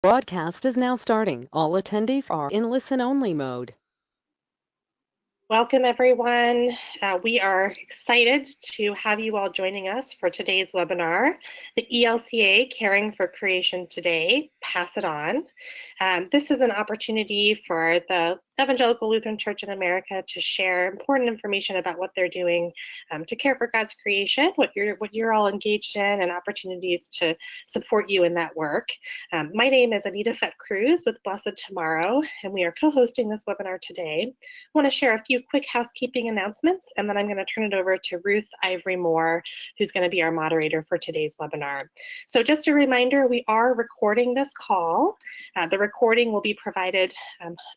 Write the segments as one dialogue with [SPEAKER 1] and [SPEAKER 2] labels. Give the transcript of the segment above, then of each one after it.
[SPEAKER 1] Broadcast is now starting. All attendees are in listen-only mode.
[SPEAKER 2] Welcome, everyone. We are excited to have you all joining us for today's webinar, the ELCA Caring for Creation Today, Pass It On. This is an opportunity for the Evangelical Lutheran Church in America to share important information about what they're doing to care for God's creation, what you're all engaged in, and opportunities to support you in that work. My name is Anita Fett-Cruz with Blessed Tomorrow, and we are co-hosting this webinar today. I want to share a few quick housekeeping announcements, and then I'm going to turn it over to Ruth Ivory Moore, who's going to be our moderator for today's webinar. So just a reminder, we are recording this call. The recording will be provided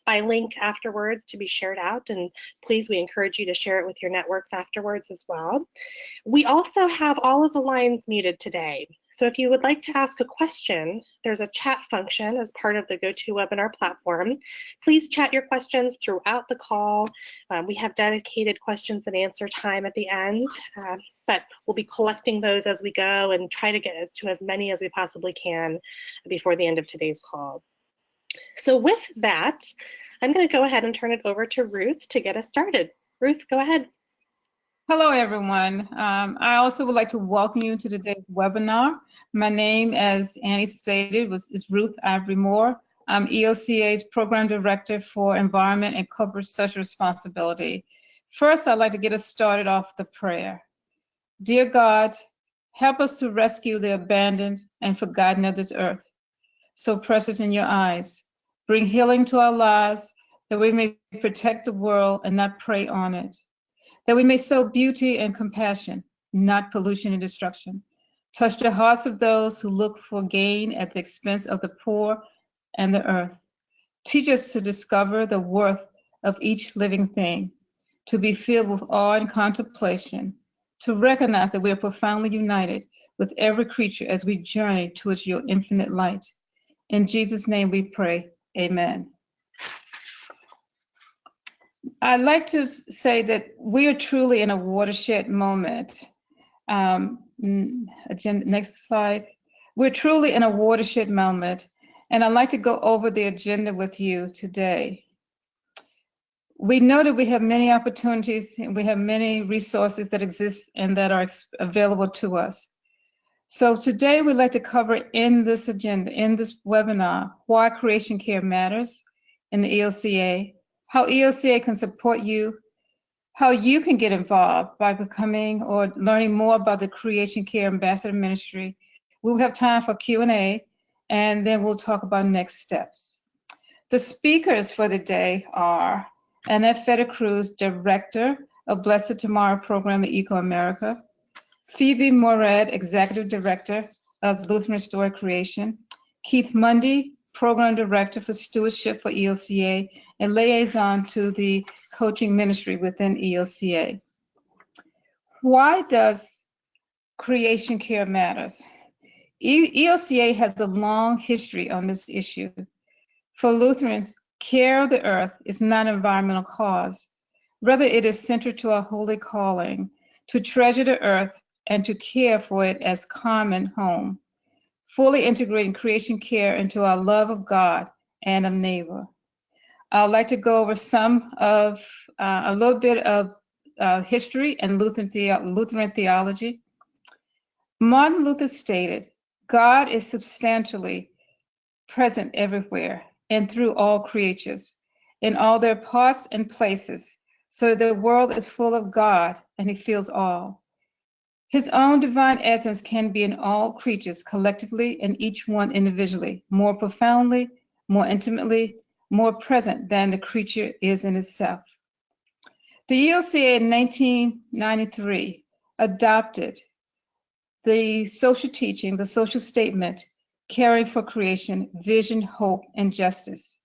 [SPEAKER 2] by link afterwards to be shared out, and please, we encourage you to share it with your networks afterwards as well. We also have all of the lines muted today. So if you would like to ask a question, there's a chat function as part of the GoToWebinar platform. Please chat your questions throughout the call. We have dedicated questions and answer time at the end, but we'll be collecting those as we go and try to get to as many as we possibly can before the end of today's call. So with that, I'm going to go ahead and turn it over to Ruth to get us started. Ruth, go ahead.
[SPEAKER 3] Hello, everyone. I also would like to welcome you to today's webinar. My name, as Annie stated, is Ruth Ivory Moore. I'm ELCA's Program Director for Environment and Corporate Social Responsibility. First, I'd like to get us started off with a prayer. Dear God, help us to rescue the abandoned and forgotten of this earth, so precious in your eyes. Bring healing to our lives, that we may protect the world and not prey on it. That we may sow beauty and compassion, not pollution and destruction. Touch the hearts of those who look for gain at the expense of the poor and the earth. Teach us to discover the worth of each living thing, to be filled with awe and contemplation, to recognize that we are profoundly united with every creature as we journey towards your infinite light. In Jesus' name we pray, amen. I'd like to say that we are truly in a watershed moment. Next slide. We're truly in a watershed moment, and I'd like to go over the agenda with you today. We know that we have many opportunities and we have many resources that exist and that are available to us. So today we'd like to cover in this agenda, in this webinar, why creation care matters in the ELCA, how ELCA can support you, how you can get involved by becoming or learning more about the Creation Care Ambassador Ministry. We'll have time for Q&A, and then we'll talk about next steps. The speakers for the day are Annette Fett-Cruz, Director of Blessed Tomorrow Program at ECO America, Phoebe Moret, Executive Director of Lutheran Restored Creation, Keith Mundy, Program Director for Stewardship for ELCA, and liaison to the coaching ministry within ELCA. Why does creation care matters? ELCA has a long history on this issue. For Lutherans, care of the earth is not an environmental cause. Rather, it is centered to our holy calling to treasure the earth and to care for it as common home, fully integrating creation care into our love of God and of neighbor. I'd like to go over a little bit of history and Lutheran theology. Martin Luther stated, God is substantially present everywhere and through all creatures, in all their parts and places, so that the world is full of God and he fills all. His own divine essence can be in all creatures collectively and each one individually, more profoundly, more intimately, more present than the creature is in itself. The ELCA in 1993 adopted the social teaching, the social statement, Caring for Creation, Vision, Hope, and Justice.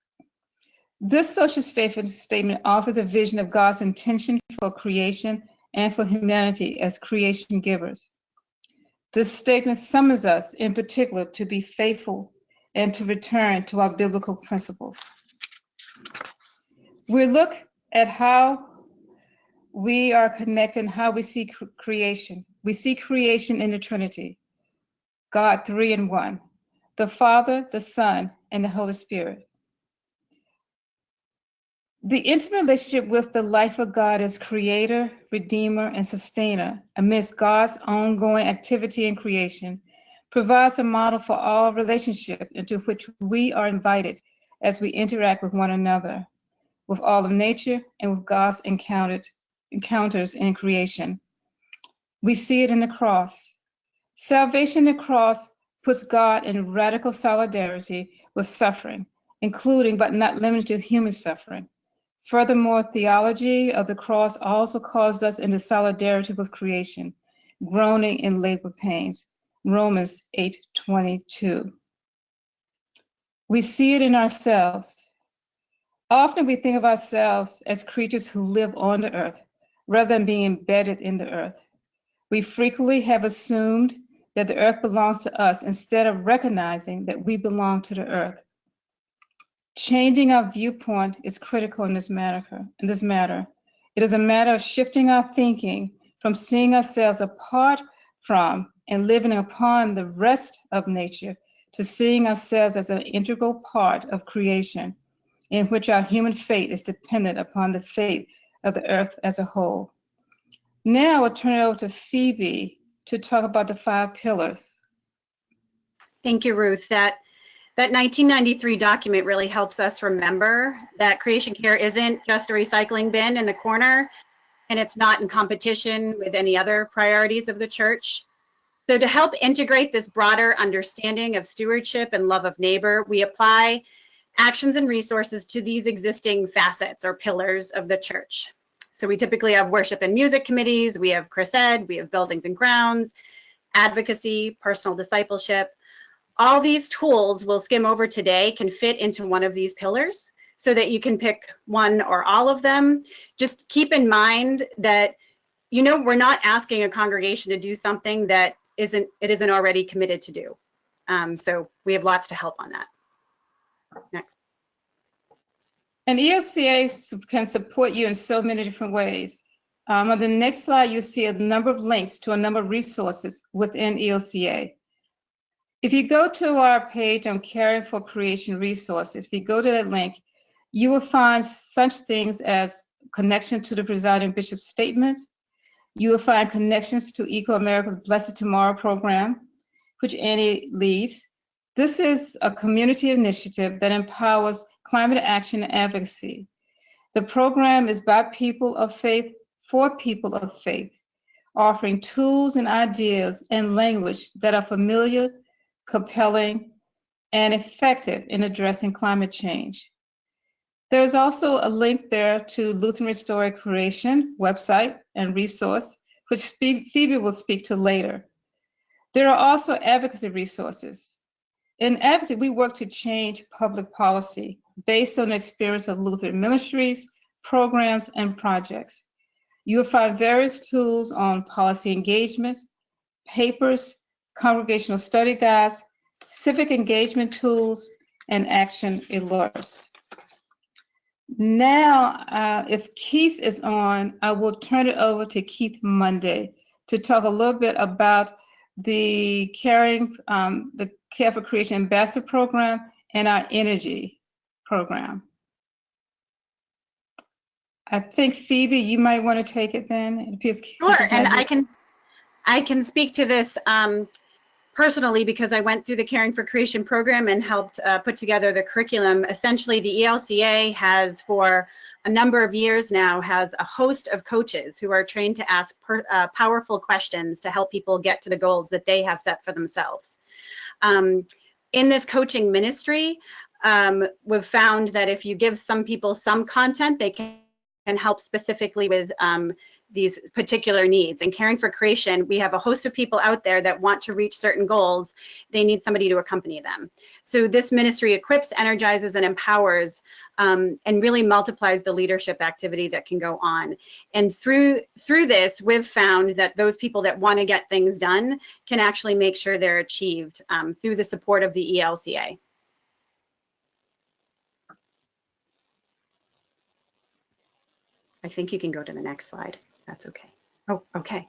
[SPEAKER 3] This social statement offers a vision of God's intention for creation and for humanity as creation givers. This statement summons us in particular to be faithful and to return to our biblical principles. We look at how we are connected and how we see creation. We see creation in the Trinity, God 3 in 1, the Father, the Son, and the Holy Spirit. The intimate relationship with the life of God as creator, redeemer, and sustainer amidst God's ongoing activity in creation provides a model for all relationships into which we are invited as we interact with one another, with all of nature, and with God's encounters in creation. We see it in the cross. Salvation in the cross puts God in radical solidarity with suffering, including but not limited to human suffering. Furthermore, theology of the cross also calls us into solidarity with creation, groaning in labor pains. Romans 8:22. We see it in ourselves. Often we think of ourselves as creatures who live on the earth, rather than being embedded in the earth. We frequently have assumed that the earth belongs to us instead of recognizing that we belong to the earth. Changing our viewpoint is critical in this matter. It is a matter of shifting our thinking from seeing ourselves apart from and living upon the rest of nature to seeing ourselves as an integral part of creation, in which our human fate is dependent upon the fate of the earth as a whole. Now I'll turn it over to Phoebe to talk about the 5 pillars.
[SPEAKER 4] Thank you, Ruth. That 1993 document really helps us remember that creation care isn't just a recycling bin in the corner, and it's not in competition with any other priorities of the church. So to help integrate this broader understanding of stewardship and love of neighbor, we apply actions and resources to these existing facets or pillars of the church. So we typically have worship and music committees, we have Chris Ed, we have buildings and grounds, advocacy, personal discipleship. All these tools we'll skim over today can fit into one of these pillars so that you can pick one or all of them. Just keep in mind that, we're not asking a congregation to do something that it isn't already committed to do. So we have lots to help on that. Next.
[SPEAKER 3] And ELCA can support you in so many different ways. On the next slide, you'll see a number of links to a number of resources within ELCA. If you go to our page on Caring for Creation Resources, if you go to that link, you will find such things as connection to the presiding bishop's statement. You will find connections to EcoAmerica's Blessed Tomorrow program, which Annie leads. This is a community initiative that empowers climate action and advocacy. The program is by people of faith, for people of faith, offering tools and ideas and language that are familiar, compelling, and effective in addressing climate change. There's also a link there to Lutheran Restoring Creation website and resource, which Phoebe will speak to later. There are also advocacy resources. In advocacy, we work to change public policy based on the experience of Lutheran ministries, programs, and projects. You will find various tools on policy engagement, papers, congregational study guides, civic engagement tools, and action alerts. Now, if Keith is on, I will turn it over to Keith Monday to talk a little bit about the Care for Creation Ambassador Program and our energy program. I think Phoebe, you might want to take it then.
[SPEAKER 4] Sure, and I can speak to this personally because I went through the Caring for Creation program and helped put together the curriculum. Essentially, the ELCA has, for a number of years now, has a host of coaches who are trained to ask powerful questions to help people get to the goals that they have set for themselves. In this coaching ministry, we've found that if you give some people some content, they can help specifically with these particular needs. In Caring for Creation, we have a host of people out there that want to reach certain goals. They need somebody to accompany them. So this ministry equips, energizes, and empowers, and really multiplies the leadership activity that can go on. And through this, we've found that those people that want to get things done can actually make sure they're achieved through the support of the ELCA. I think you can go to the next slide. That's okay. Oh, okay.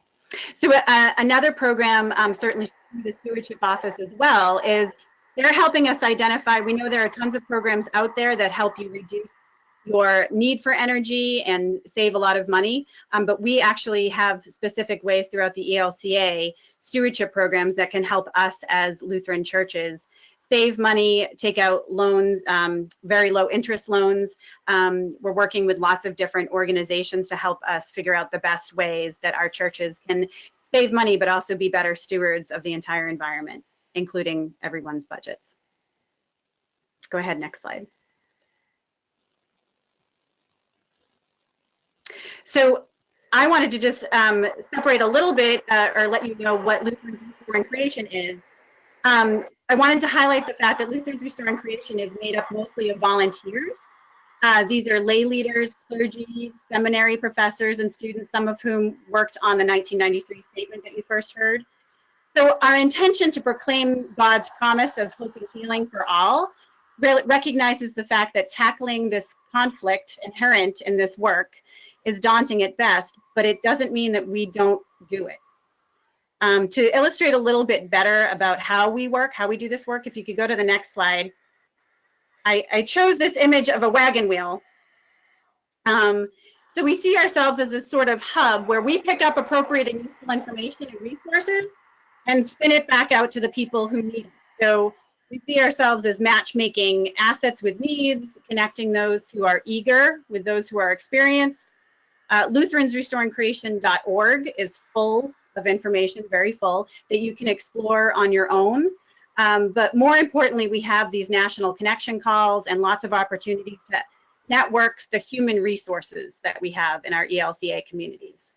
[SPEAKER 4] So another program, certainly the Stewardship Office as well, is they're helping us identify, we know there are tons of programs out there that help you reduce your need for energy and save a lot of money, but we actually have specific ways throughout the ELCA stewardship programs that can help us as Lutheran churches save money, take out loans, very low interest loans. We're working with lots of different organizations to help us figure out the best ways that our churches can save money, but also be better stewards of the entire environment, including everyone's budgets. Go ahead, next slide. So I wanted to just separate a little bit or let you know what Lutherans Restoring Creation is. I wanted to highlight the fact that Lutherans Restoring Creation is made up mostly of volunteers. These are lay leaders, clergy, seminary professors, and students, some of whom worked on the 1993 statement that you first heard. So our intention to proclaim God's promise of hope and healing for all recognizes the fact that tackling this conflict inherent in this work is daunting at best, but it doesn't mean that we don't do it. To illustrate a little bit better about how we work, how we do this work, if you could go to the next slide. I chose this image of a wagon wheel. So we see ourselves as a sort of hub where we pick up appropriate and useful information and resources and spin it back out to the people who need it. So we see ourselves as matchmaking assets with needs, connecting those who are eager with those who are experienced. LutheransRestoringCreation.org is full of information, very full, that you can explore on your own. But more importantly, we have these national connection calls and lots of opportunities to network the human resources that we have in our ELCA communities.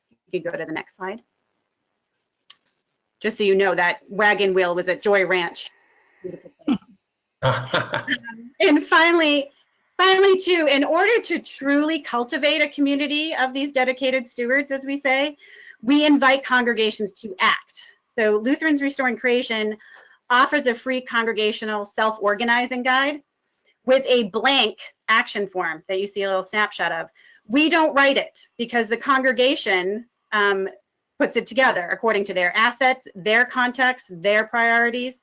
[SPEAKER 4] You can go to the next slide. Just so you know, that wagon wheel was at Joy Ranch. Beautiful place. And finally too, in order to truly cultivate a community of these dedicated stewards, as we say, we invite congregations to act. So Lutherans Restoring Creation offers a free congregational self-organizing guide with a blank action form that you see a little snapshot of. We don't write it because the congregation puts it together according to their assets, their context, their priorities.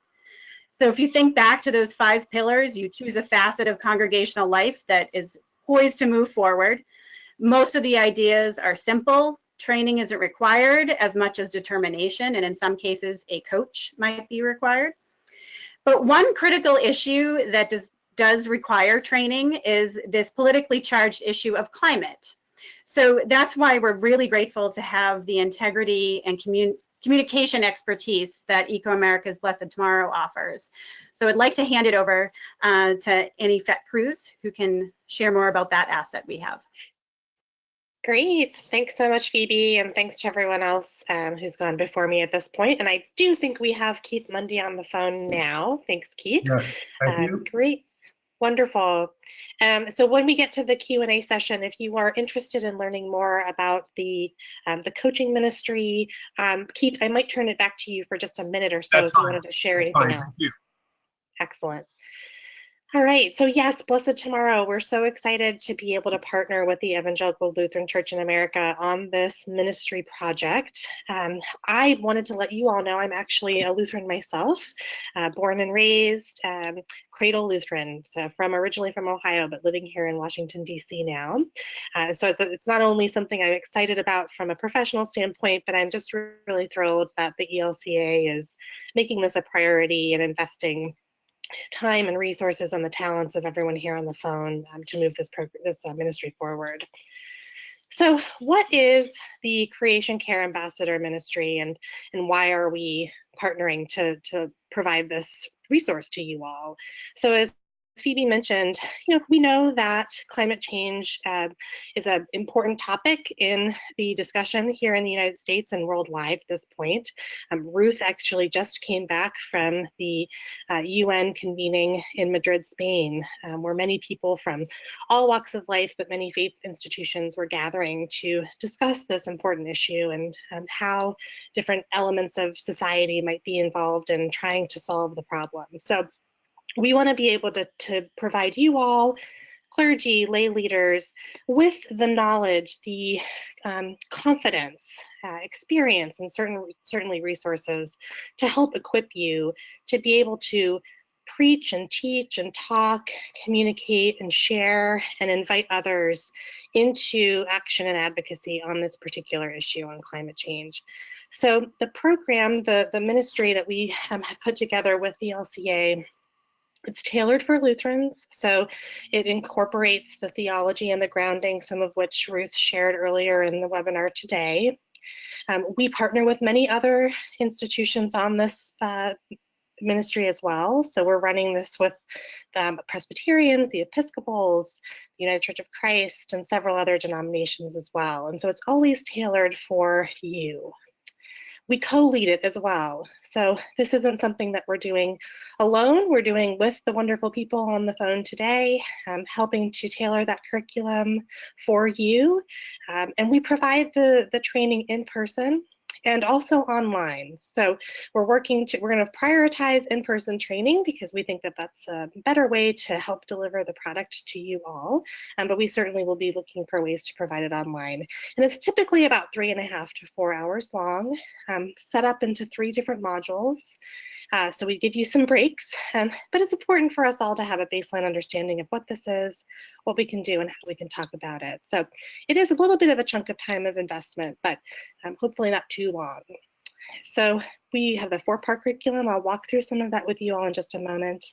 [SPEAKER 4] So if you think back to those 5 pillars, you choose a facet of congregational life that is poised to move forward. Most of the ideas are simple. Training isn't required as much as determination, and in some cases, a coach might be required. But one critical issue that does require training is this politically charged issue of climate. So that's why we're really grateful to have the integrity and communication expertise that Eco-America's Blessed Tomorrow offers. So I'd like to hand it over to Annie Fett-Cruz, who can share more about that asset we have.
[SPEAKER 2] Great. Thanks so much, Phoebe, and thanks to everyone else who's gone before me at this point. And I do think we have Keith Mundy on the phone now. Thanks, Keith.
[SPEAKER 5] Yes, thank you.
[SPEAKER 2] Great. Wonderful. So when we get to the Q&A session, if you are interested in learning more about the coaching ministry, Keith, I might turn it back to you for just a minute or so if you wanted to share anything else.
[SPEAKER 5] Thank you.
[SPEAKER 2] Excellent. All right, so yes, Blessed Tomorrow, we're so excited to be able to partner with the Evangelical Lutheran Church in America on this ministry project. I wanted to let you all know I'm actually a Lutheran myself, born and raised, cradle Lutheran, so originally from Ohio, but living here in Washington, D.C. now. So it's not only something I'm excited about from a professional standpoint, but I'm just really thrilled that the ELCA is making this a priority and investing time and resources and the talents of everyone here on the phone to move this ministry forward. So what is the Creation Care Ambassador Ministry, and why are we partnering to provide this resource to you all? So as Phoebe mentioned, we know that climate change is an important topic in the discussion here in the United States and worldwide at this point. Ruth actually just came back from the UN convening in Madrid, Spain, where many people from all walks of life, but many faith institutions were gathering to discuss this important issue and how different elements of society might be involved in trying to solve the problem. So we want to be able to provide you all, clergy, lay leaders, with the knowledge, the confidence, experience and certainly resources to help equip you to be able to preach and teach and talk, communicate and share and invite others into action and advocacy on this particular issue on climate change. So the program, the ministry that we have put together with the ELCA, it's tailored for Lutherans, so it incorporates the theology and the grounding, some of which Ruth shared earlier in the webinar today. We partner with many other institutions on this ministry as well. So we're running this with the Presbyterians, the Episcopals, the United Church of Christ, and several other denominations as well. And so it's always tailored for you. We co-lead it as well. So this isn't something that we're doing alone. We're doing with the wonderful people on the phone today, helping to tailor that curriculum for you. And we provide the training in person and also online. So we're going to prioritize in-person training because we think that that's a better way to help deliver the product to you all. But we certainly will be looking for ways to provide it online. And it's typically about 3.5 to 4 hours long, set up into 3 different modules. So we give you some breaks, but it's important for us all to have a baseline understanding of what this is, what we can do, and how we can talk about it. So it is a little bit of a chunk of time of investment, but hopefully not too long. So we have the 4-part curriculum. I'll walk through some of that with you all in just a moment.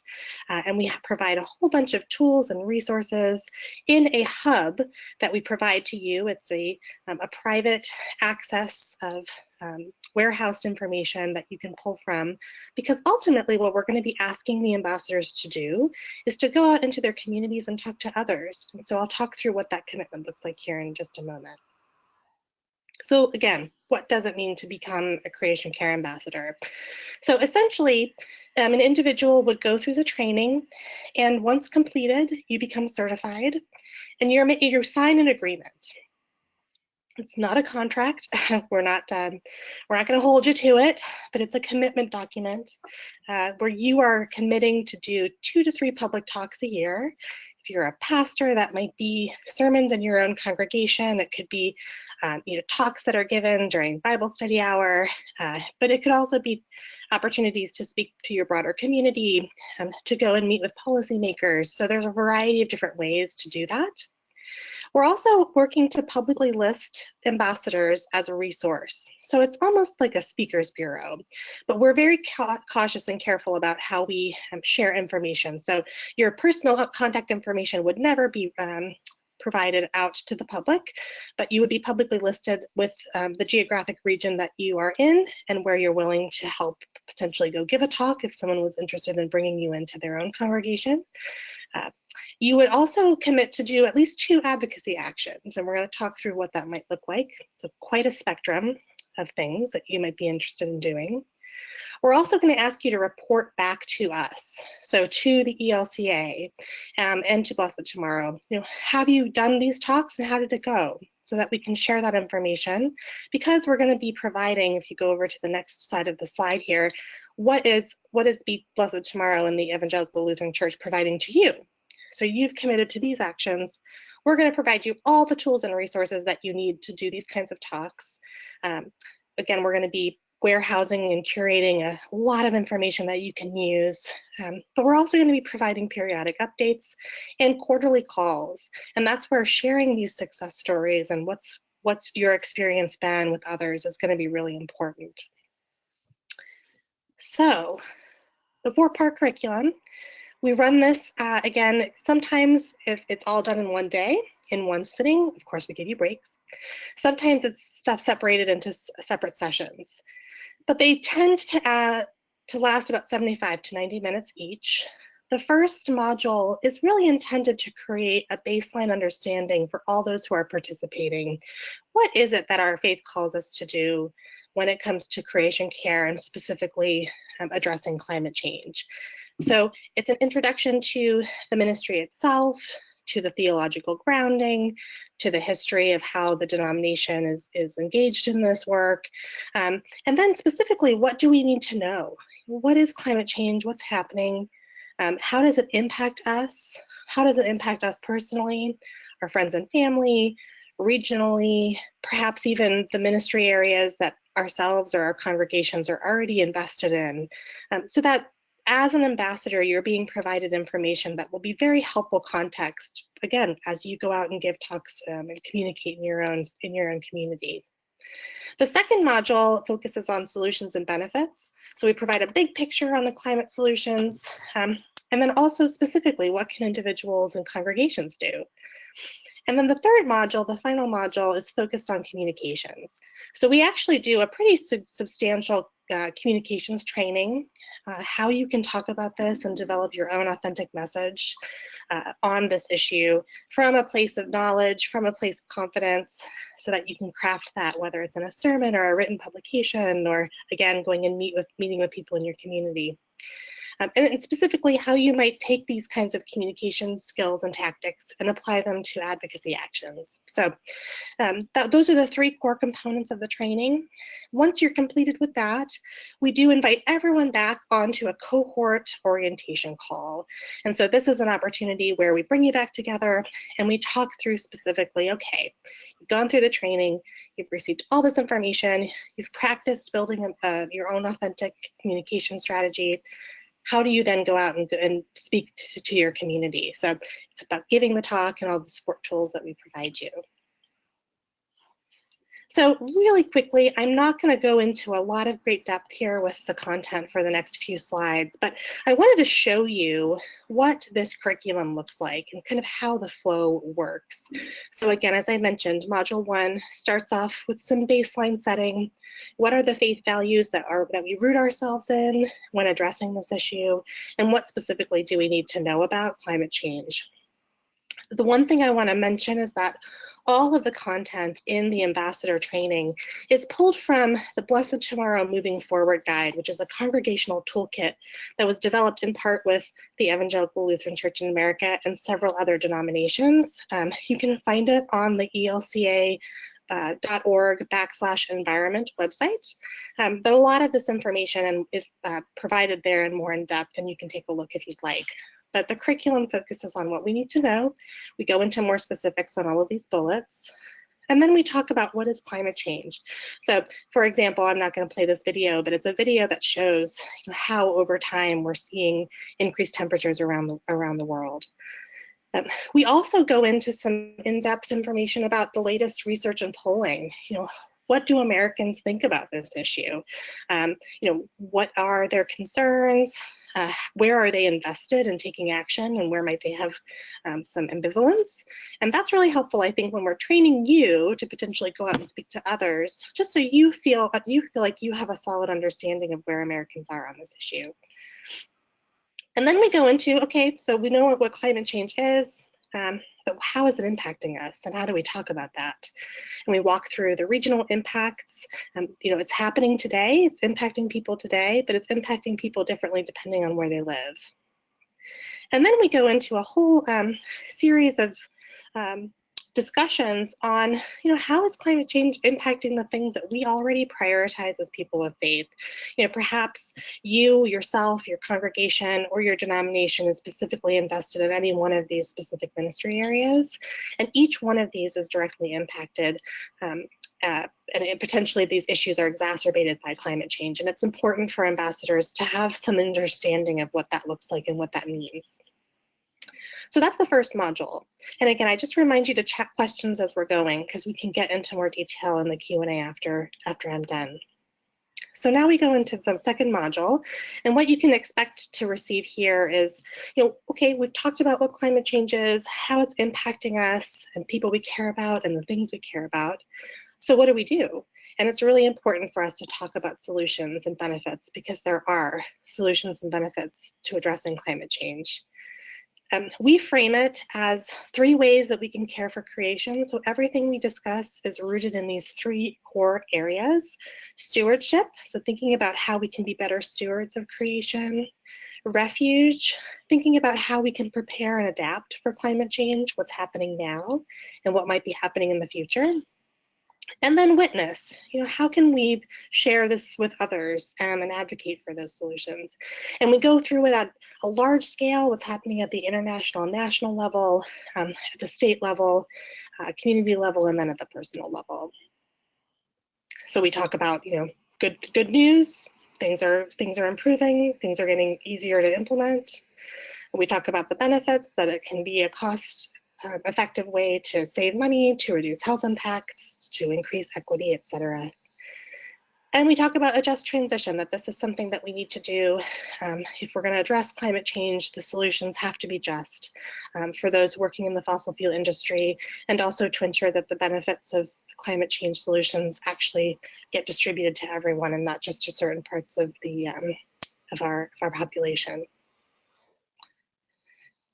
[SPEAKER 2] And we provide a whole bunch of tools and resources in a hub that we provide to you. It's a private access of warehoused information that you can pull from, because ultimately what we're going to be asking the ambassadors to do is to go out into their communities and talk to others. And so I'll talk through what that commitment looks like here in just a moment. So again, what does it mean to become a Creation Care ambassador? So essentially, an individual would go through the training, and once completed, you become certified, and you sign an agreement. It's not a contract. We're not going to hold you to it, but it's a commitment document where you are committing to do 2 to 3 public talks a year. If you're a pastor, that might be sermons in your own congregation. It could be talks that are given during Bible study hour, but it could also be opportunities to speak to your broader community, to go and meet with policymakers. So there's a variety of different ways to do that. We're also working to publicly list ambassadors as a resource. So it's almost like a speakers bureau, but we're very cautious and careful about how we share information. So your personal contact information would never be provided out to the public, but you would be publicly listed with the geographic region that you are in and where you're willing to help potentially go give a talk if someone was interested in bringing you into their own congregation. You would also commit to do at least 2 advocacy actions, and we're going to talk through what that might look like. So quite a spectrum of things that you might be interested in doing. We're also going to ask you to report back to us, so to the ELCA and to Blessed Tomorrow. Have you done these talks and how did it go? So that we can share that information, because we're going to be providing, if you go over to the next side of the slide here, what is Blessed Tomorrow and the Evangelical Lutheran Church providing to you? So you've committed to these actions. We're going to provide you all the tools and resources that you need to do these kinds of talks. Again, we're going to be warehousing and curating a lot of information that you can use, but we're also going to be providing periodic updates and quarterly calls, and that's where sharing these success stories and what's your experience been with others is going to be really important. So the 4-part curriculum, we run this again, sometimes if it's all done in one day, in one sitting, of course we give you breaks. Sometimes it's stuff separated into separate sessions, but they tend to last about 75 to 90 minutes each. The first module is really intended to create a baseline understanding for all those who are participating. What is it that our faith calls us to do when it comes to creation care and specifically addressing climate change? So it's an introduction to the ministry itself, to the theological grounding, to the history of how the denomination is engaged in this work. And then specifically, what do we need to know? What is climate change? What's happening? How does it impact us? How does it impact us personally, our friends and family, regionally, perhaps even the ministry areas that ourselves or our congregations are already invested in, so that as an ambassador, you're being provided information that will be very helpful context, again, as you go out and give talks and communicate in your own community. The second module focuses on solutions and benefits. So we provide a big picture on the climate solutions, and then also specifically, what can individuals and congregations do? And then the third module, the final module, is focused on communications. So we actually do a pretty substantial communications training, how you can talk about this and develop your own authentic message on this issue from a place of knowledge, from a place of confidence, so that you can craft that, whether it's in a sermon or a written publication, or again, going and meeting with people in your community. And specifically how you might take these kinds of communication skills and tactics and apply them to advocacy actions. So those are the three core components of the training. Once you're completed with that, we do invite everyone back onto a cohort orientation call. And so this is an opportunity where we bring you back together and we talk through specifically, okay, you've gone through the training, you've received all this information, you've practiced building your own authentic communication strategy. How do you then go out and speak to your community? So it's about giving the talk and all the support tools that we provide you. So really quickly, I'm not going to go into a lot of great depth here with the content for the next few slides, but I wanted to show you what this curriculum looks like and kind of how the flow works. So again, as I mentioned, Module 1 starts off with some baseline setting. What are the faith values that we root ourselves in when addressing this issue? And what specifically do we need to know about climate change? The one thing I want to mention is that all of the content in the ambassador training is pulled from the Blessed Tomorrow Moving Forward Guide, which is a congregational toolkit that was developed in part with the Evangelical Lutheran Church in America and several other denominations. You can find it on the ELCA.org/environment website. But a lot of this information is provided there and more in depth, and you can take a look if you'd like. But the curriculum focuses on what we need to know. We go into more specifics on all of these bullets. And then we talk about what is climate change. So for example, I'm not going to play this video, but it's a video that shows how over time we're seeing increased temperatures around the world. We also go into some in-depth information about the latest research and polling. What do Americans think about this issue? What are their concerns? Where are they invested in taking action, and where might they have some ambivalence? And that's really helpful, I think, when we're training you to potentially go out and speak to others, just so you feel like you have a solid understanding of where Americans are on this issue. And then we go into, okay, so we know what climate change is, but how is it impacting us, and how do we talk about that? And we walk through the regional impacts. It's happening today, it's impacting people today, but it's impacting people differently depending on where they live. And then we go into a whole series of discussions on, how is climate change impacting the things that we already prioritize as people of faith? Perhaps you, yourself, your congregation, or your denomination is specifically invested in any one of these specific ministry areas, and each one of these is directly impacted, and potentially these issues are exacerbated by climate change, and it's important for ambassadors to have some understanding of what that looks like and what that means. So that's the first module. And again, I just remind you to check questions as we're going, because we can get into more detail in the Q&A after I'm done. So now we go into the second module, and what you can expect to receive here is, okay, we've talked about what climate change is, how it's impacting us and people we care about and the things we care about. So what do we do? And it's really important for us to talk about solutions and benefits, because there are solutions and benefits to addressing climate change. We frame it as 3 ways that we can care for creation. So everything we discuss is rooted in these 3 core areas. Stewardship, so thinking about how we can be better stewards of creation. Refuge, thinking about how we can prepare and adapt for climate change, what's happening now, and what might be happening in the future. And then witness, how can we share this with others and advocate for those solutions? And we go through it at a large scale, what's happening at the international and national level, at the state level, community level, and then at the personal level. So we talk about, good news, things are improving, things are getting easier to implement. We talk about the benefits, that it can be a cost effective way to save money, to reduce health impacts, to increase equity, etc. And we talk about a just transition, that this is something that we need to do. If we're going to address climate change, the solutions have to be just for those working in the fossil fuel industry, and also to ensure that the benefits of climate change solutions actually get distributed to everyone and not just to certain parts of the of our population.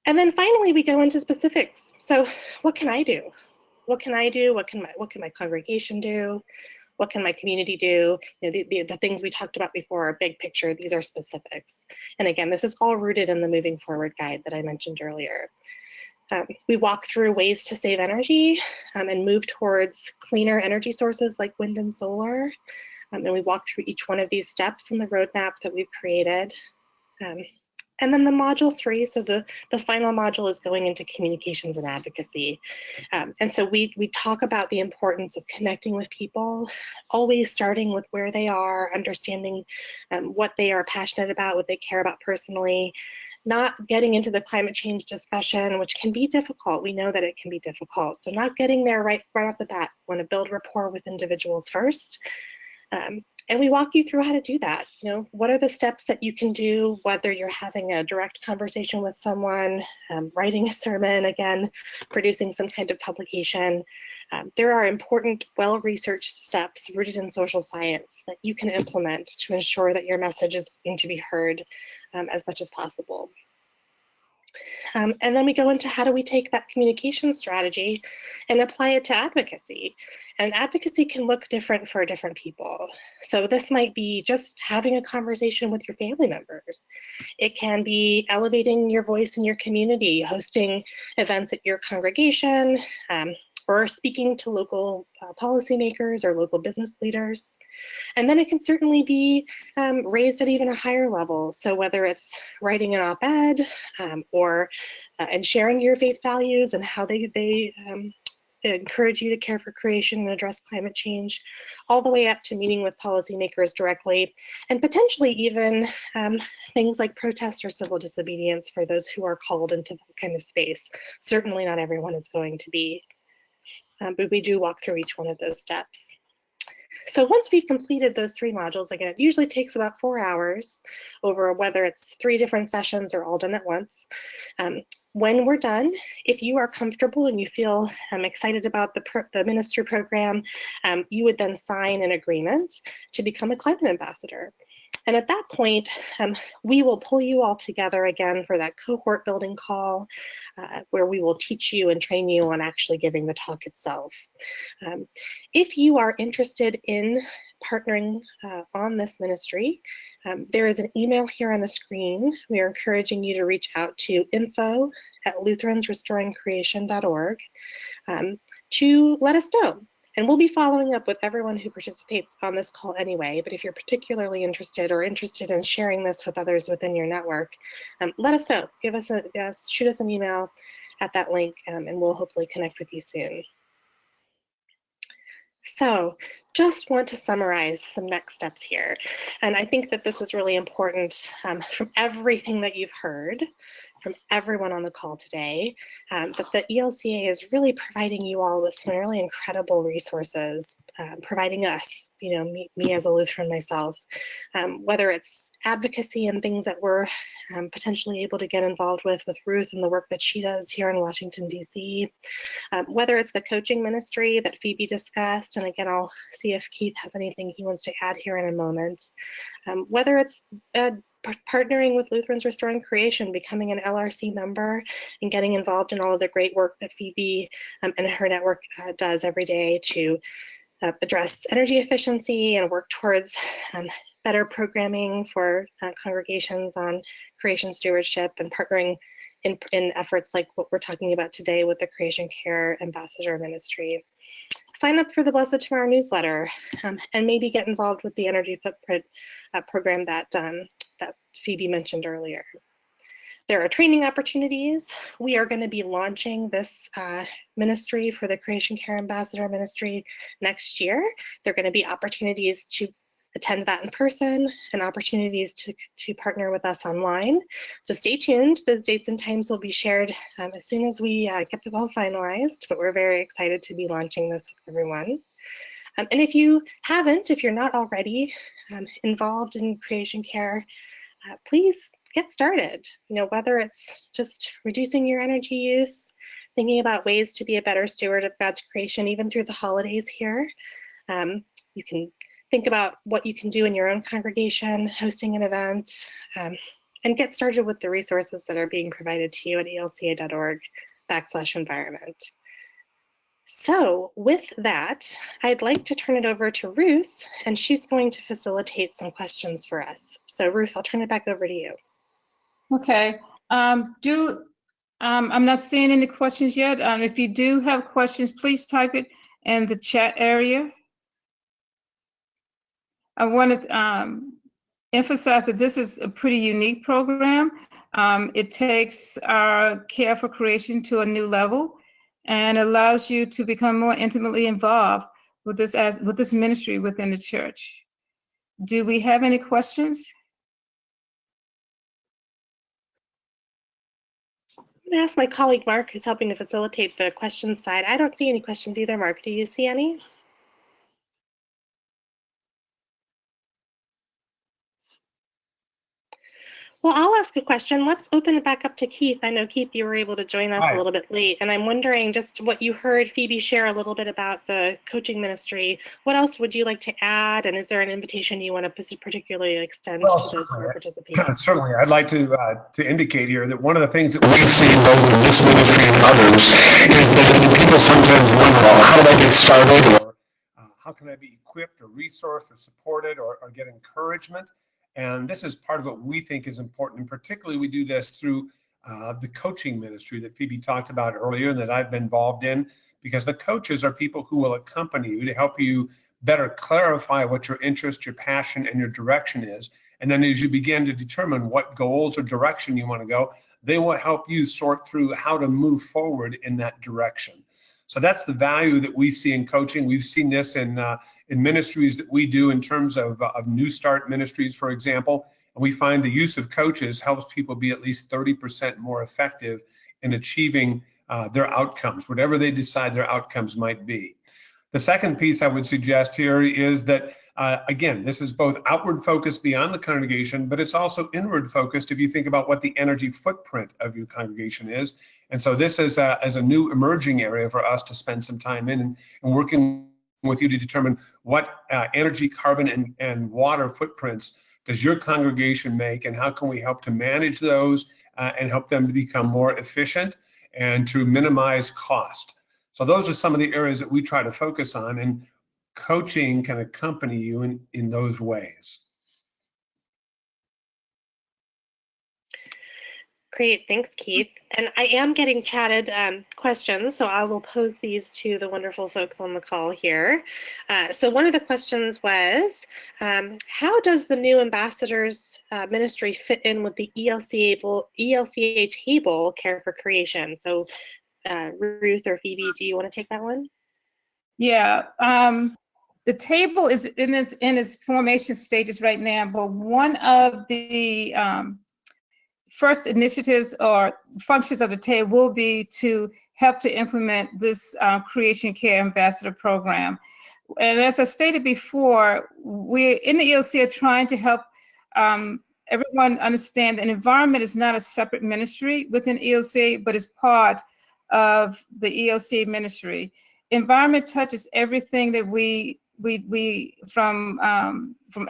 [SPEAKER 2] And then finally, we go into specifics. So what can I do? What can I do? What can my congregation do? What can my community do? The things we talked about before are big picture. These are specifics. And again, this is all rooted in the Moving Forward guide that I mentioned earlier. We walk through ways to save energy and move towards cleaner energy sources like wind and solar. And we walk through each one of these steps in the roadmap that we've created. And then the module 3, so the final module is going into communications and advocacy. And so we talk about the importance of connecting with people, always starting with where they are, understanding what they are passionate about, what they care about personally, not getting into the climate change discussion, which can be difficult. We know that it can be difficult. So not getting there right off the bat. We want to build rapport with individuals first. And we walk you through how to do that. What are the steps that you can do, whether you're having a direct conversation with someone, writing a sermon, again, producing some kind of publication. There are important, well-researched steps rooted in social science that you can implement to ensure that your message is going to be heard as much as possible. And then we go into how do we take that communication strategy and apply it to advocacy. And advocacy can look different for different people. So this might be just having a conversation with your family members. It can be elevating your voice in your community, hosting events at your congregation, or speaking to local policymakers or local business leaders. And then it can certainly be raised at even a higher level. So whether it's writing an op-ed and sharing your faith values and how they encourage you to care for creation and address climate change, all the way up to meeting with policymakers directly, and potentially even things like protest or civil disobedience for those who are called into that kind of space. Certainly not everyone is going to be, but we do walk through each one of those steps. So once we've completed those 3 modules, again, it usually takes about 4 hours over whether it's 3 different sessions or all done at once. When we're done, if you are comfortable and you feel excited about the ministry program, you would then sign an agreement to become a climate ambassador. And at that point, we will pull you all together again for that cohort building call, where we will teach you and train you on actually giving the talk itself. If you are interested in partnering on this ministry, there is an email here on the screen. We are encouraging you to reach out to info@lutheransrestoringcreation.org to let us know. And we'll be following up with everyone who participates on this call anyway, but if you're particularly interested in sharing this with others within your network, let us know. Shoot us an email at that link, and we'll hopefully connect with you soon. So just want to summarize some next steps here. And I think that this is really important from everything that you've heard from everyone on the call today, that the ELCA is really providing you all with some really incredible resources, providing us, me as a Lutheran myself, whether it's advocacy and things that we're potentially able to get involved with Ruth and the work that she does here in Washington, D.C., whether it's the coaching ministry that Phoebe discussed, and again, I'll see if Keith has anything he wants to add here in a moment, whether it's partnering with Lutherans Restoring Creation, becoming an LRC member, and getting involved in all of the great work that Phoebe and her network does every day to address energy efficiency and work towards better programming for congregations on creation stewardship, and partnering in efforts like what we're talking about today with the Creation Care Ambassador Ministry. Sign up for the Blessed Tomorrow newsletter, and maybe get involved with the Energy Footprint program that Phoebe mentioned earlier. There are training opportunities. We are going to be launching this ministry for the Creation Care Ambassador Ministry next year. There are going to be opportunities to attend that in person and opportunities to partner with us online. So stay tuned. Those dates and times will be shared as soon as we get them all finalized, but we're very excited to be launching this with everyone. And if you're not already involved in creation care, please get started. Whether it's just reducing your energy use, thinking about ways to be a better steward of God's creation, even through the holidays here. You can think about what you can do in your own congregation, hosting an event, and get started with the resources that are being provided to you at elca.org/environment. So with that, I'd like to turn it over to Ruth, and she's going to facilitate some questions for us. So Ruth, I'll turn it back over to you.
[SPEAKER 3] Okay. I'm not seeing any questions yet. If you do have questions, please type it in the chat area. I want to emphasize that this is a pretty unique program. It takes our care for creation to a new level and allows you to become more intimately involved with this ministry within the church. Do we have any questions?
[SPEAKER 2] I'm going to ask my colleague Mark, who's helping to facilitate the questions side. I don't see any questions either, Mark. Do you see any? Well, I'll ask a question. Let's open it back up to Keith. I know, Keith, you were able to join us a little bit late, and I'm wondering just what you heard Phoebe share a little bit about the coaching ministry. What else would you like to add, and is there an invitation you want to particularly extend to those who are participating?
[SPEAKER 5] Certainly. I'd like to indicate here that one of the things that we've seen both in this ministry and others is that people sometimes wonder, well, how do I get started, or how can I be equipped or resourced or supported or get encouragement? And this is part of what we think is important. And particularly we do this through the coaching ministry that Phoebe talked about earlier and that I've been involved in, because the coaches are people who will accompany you to help you better clarify what your interest, your passion, and your direction is. And then as you begin to determine what goals or direction you want to go, they will help you sort through how to move forward in that direction. So that's the value that we see in coaching. We've seen this in ministries that we do in terms of New Start ministries, for example. And we find the use of coaches helps people be at least 30% more effective in achieving their outcomes, whatever they decide their outcomes might be. The second piece I would suggest here is that, again, this is both outward focused beyond the congregation, but it's also inward focused if you think about what the energy footprint of your congregation is. And so this is as a new emerging area for us to spend some time in and working with you to determine what energy, carbon, and water footprints does your congregation make, and how can we help to manage those and help them to become more efficient and to minimize cost. So those are some of the areas that we try to focus on, and coaching can accompany you in those ways.
[SPEAKER 2] Great, thanks, Keith. And I am getting chatted questions, so I will pose these to the wonderful folks on the call here. So one of the questions was, how does the new ambassadors ministry fit in with the ELCA table, Care for Creation? So Ruth or Phoebe, do you want to take that one?
[SPEAKER 3] Yeah, the table is in its formation stages right now, but one of the first initiatives or functions of the table will be to help to implement this Creation Care Ambassador Program. And as I stated before, we're in the ELCA trying to help everyone understand that environment is not a separate ministry within ELCA, but is part of the ELCA ministry. Environment touches everything that we from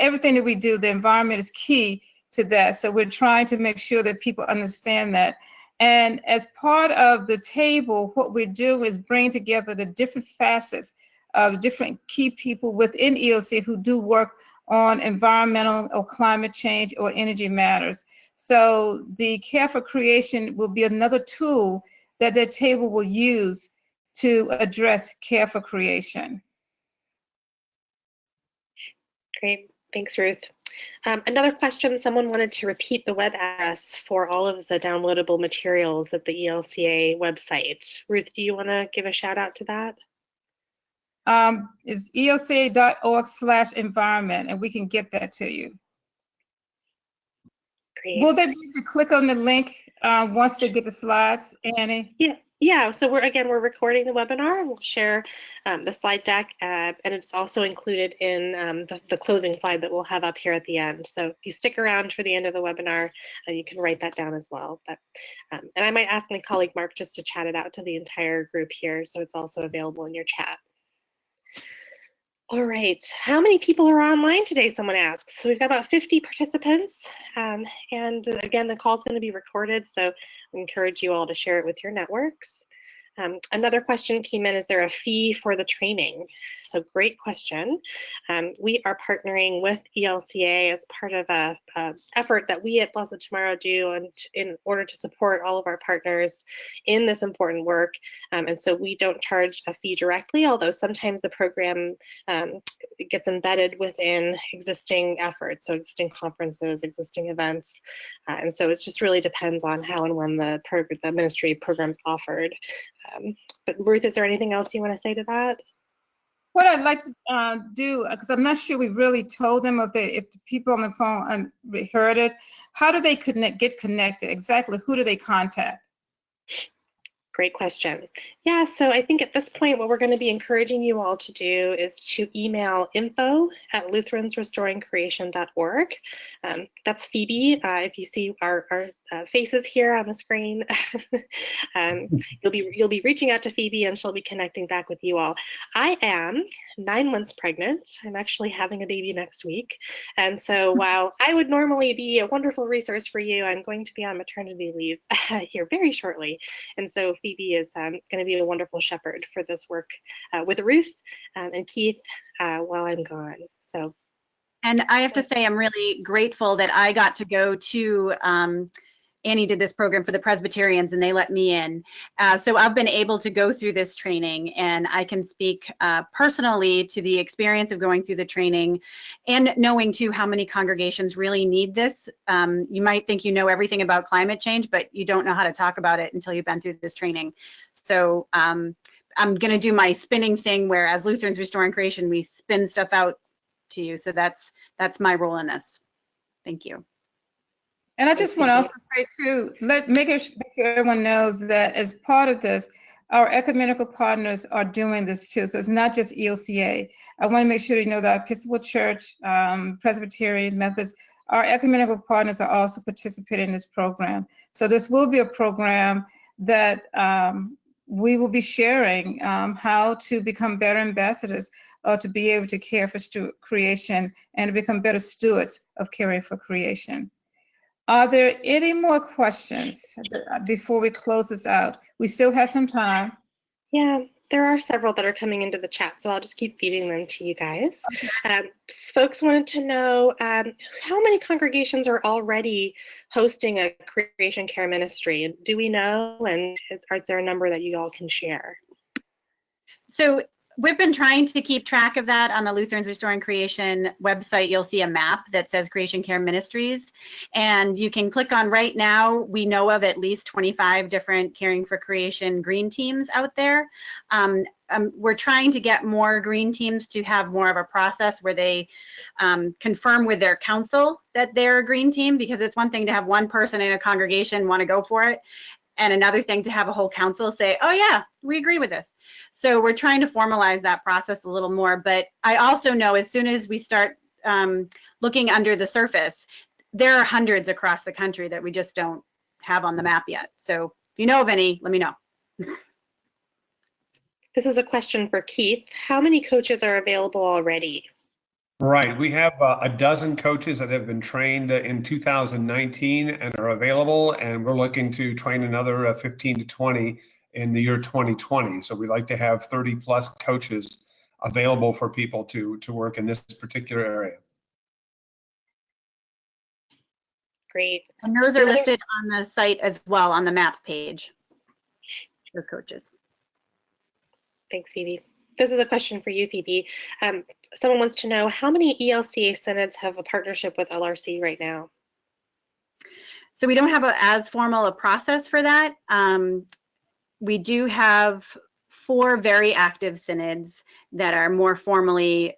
[SPEAKER 3] everything that we do. The environment is key to that. So we're trying to make sure that people understand that. And as part of the table, what we do is bring together the different facets of different key people within ELCA who do work on environmental or climate change or energy matters. So the Care for Creation will be another tool that their table will use to address care for creation.
[SPEAKER 2] Great, thanks, Ruth. Another question, someone wanted to repeat the web address for all of the downloadable materials at the ELCA website. Ruth, do you want to give a shout out to that?
[SPEAKER 3] Is elca.org/environment, and we can get that to you.
[SPEAKER 2] Great.
[SPEAKER 3] Will they be able to click on the link once they get the slides, Annie?
[SPEAKER 2] Yeah. So we're recording the webinar, and we'll share the slide deck, and it's also included in the closing slide that we'll have up here at the end. So if you stick around for the end of the webinar, you can write that down as well. But and I might ask my colleague Mark just to chat it out to the entire group here, so it's also available in your chat. All right, how many people are online today, someone asks. So we've got about 50 participants, and again, the call is going to be recorded, so we encourage you all to share it with your networks. Another question came in, is there a fee for the training? So great question. We are partnering with ELCA as part of a effort that we at Blessed Tomorrow do and in order to support all of our partners in this important work. And so we don't charge a fee directly, although sometimes the program gets embedded within existing efforts, so existing conferences, existing events. And so it just really depends on how and when the ministry program's offered. But Ruth, is there anything else you want to say to that?
[SPEAKER 3] What I'd like to do, because I'm not sure we really told them if the people on the phone heard it, how do they get connected? Exactly, who do they contact?
[SPEAKER 2] Great question. Yeah, so I think at this point, what we're going to be encouraging you all to do is to email info@lutheransrestoringcreation.org. That's Phoebe. If you see our faces here on the screen, you'll be reaching out to Phoebe, and she'll be connecting back with you all. I am 9 months pregnant. I'm actually having a baby next week, and so while I would normally be a wonderful resource for you, I'm going to be on maternity leave here very shortly, and so Phoebe is going to be a wonderful shepherd for this work with Ruth and Keith while I'm gone. So,
[SPEAKER 4] and I have to say, I'm really grateful that I got to go to Annie did this program for the Presbyterians, and they let me in. So I've been able to go through this training, and I can speak personally to the experience of going through the training and knowing too how many congregations really need this. You might think you know everything about climate change, but you don't know how to talk about it until you've been through this training. So I'm going to do my spinning thing where as Lutherans Restoring Creation, we spin stuff out to you. So that's my role in this. Thank you.
[SPEAKER 3] And I just want to also say too, make sure everyone knows that as part of this, our ecumenical partners are doing this too. So it's not just ELCA. I want to make sure you know that Episcopal Church, Presbyterian, Methodist, our ecumenical partners are also participating in this program. So this will be a program that we will be sharing how to become better ambassadors or to be able to care for creation and to become better stewards of caring for creation. Are there any more questions before we close this out? We still have some time.
[SPEAKER 2] Yeah, there are several that are coming into the chat, so I'll just keep feeding them to you guys. Okay. Folks wanted to know how many congregations are already hosting a creation care ministry? Do we know, and is there a number that you all can share?
[SPEAKER 4] So we've been trying to keep track of that on the Lutherans Restoring Creation website. You'll see a map that says Creation Care Ministries, and you can click on right now. We know of at least 25 different Caring for Creation green teams out there. We're trying to get more green teams to have more of a process where they confirm with their council that they're a green team, because it's one thing to have one person in a congregation want to go for it, and another thing to have a whole council say, oh yeah, we agree with this. So we're trying to formalize that process a little more. But I also know as soon as we start looking under the surface, there are hundreds across the country that we just don't have on the map yet. So if you know of any, let me know.
[SPEAKER 2] This is a question for Keith. How many coaches are available already?
[SPEAKER 5] Right, we have a dozen coaches that have been trained in 2019 and are available, and we're looking to train another 15 to 20 in the year 2020. So we'd like to have 30 plus coaches available for people to work in this particular area.
[SPEAKER 2] Great.
[SPEAKER 4] And those are listed on the site as well, on the map page, those coaches.
[SPEAKER 2] Thanks, Phoebe. This is a question for you, Phoebe. Someone wants to know, how many ELCA synods have a partnership with LRC right now?
[SPEAKER 4] So we don't have as formal a process for that. We do have 4 very active synods that are more formally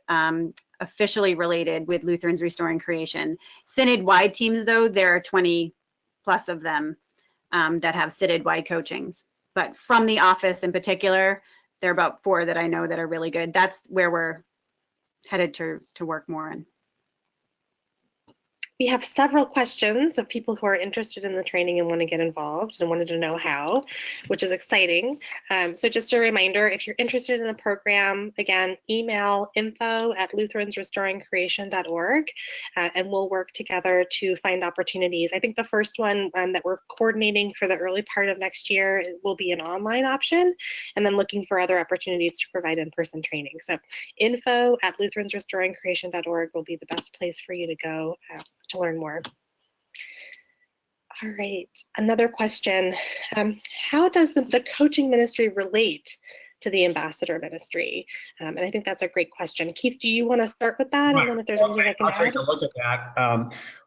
[SPEAKER 4] officially related with Lutherans Restoring Creation. Synod-wide teams, though, there are 20 plus of them that have synod-wide coachings. But from the office in particular, there are about 4 that I know that are really good. That's where we're headed to work more in.
[SPEAKER 2] We have several questions of people who are interested in the training and want to get involved and wanted to know how, which is exciting. So just a reminder, if you're interested in the program, again, email info@lutheransrestoringcreation.org, and we'll work together to find opportunities. I think the first one that we're coordinating for the early part of next year will be an online option, and then looking for other opportunities to provide in-person training. So info@lutheransrestoringcreation.org will be the best place for you to go to learn more. All right, another question. How does the coaching ministry relate to the ambassador ministry? And I think that's a great question. Keith, do you want to start with that?
[SPEAKER 5] Right.
[SPEAKER 2] And then if there's anything I can
[SPEAKER 5] I'll take
[SPEAKER 2] add?
[SPEAKER 5] a look at that.